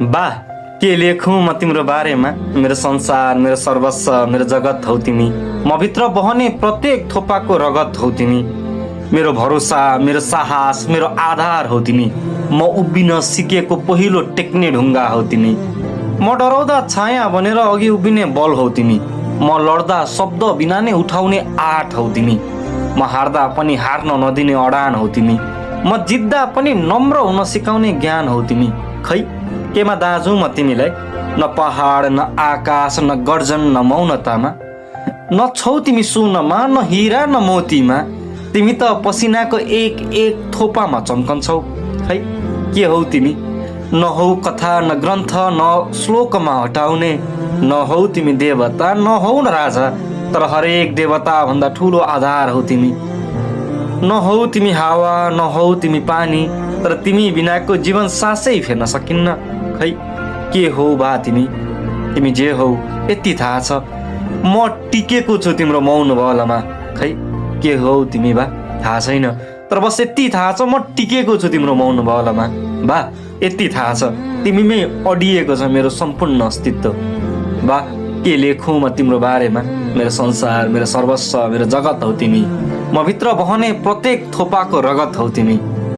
बा के लेखौँ म तिम्रो बारेमा, मेरो संसार, मेरो सर्वस्व, मेरो जगत हौ तिमी। म भित्र बहने प्रत्येक थोपाको रगत हौ तिमी। मेरो भरोसा, मेरो साहस, मेरो आधार हौ तिमी। म उभिन सिकेको पहिलो टेक्ने ढुङ्गा हौ तिमी। म डराउँदा छाया भनेर अघि उभिने बल हौ तिमी। म लड्दा शब्द बिना नै उठाउने आँट हौ तिमी। म हार्दा पनि हार्न नदिने अडान हौ तिमी। म जित्दा पनि नम्र हुन सिकाउने ज्ञान हौ तिमी। खै केमा दाजु म तिमीलाई? न पहाड, न आकाश, न गर्जन, न मौनतामा। न छौ तिमी सुनमा, न हिरा, न मोतीमा। तिमी त पसिनाको एक एक थोपामा चम्कन्छौ। खै के हौ तिमी? न हौ कथा, न ग्रन्थ, न श्लोकमा हटाउने। न हौ तिमी देवता, न हौ न राजा, तर हरेक देवता भन्दा ठुलो आधार हौ तिमी। न हौ तिमी हावा, न हौ तिमी पानी, तर तिमी बिनाको जीवन सासै फेर्न सकिन्न। खै के हौ बा तिमी? तिमी जे हौ यति थाहा छ, म टिकेको छु तिम्रो मौन बलमा। खै के हौ तिमी बा? थाहा छैन, तर बस यति थाहा छ, म टिकेको छु तिम्रो मौन बलमा। बा यति थाहा छ, तिमीमै अडिएको छ मेरो सम्पूर्ण अस्तित्व। बा के लेखौँ म तिम्रो बारेमा, मेरो संसार, मेरो सर्वस्व, मेरो जगत हौ तिमी। म भित्र बहने प्रत्येक थोपाको रगत हौ तिमी।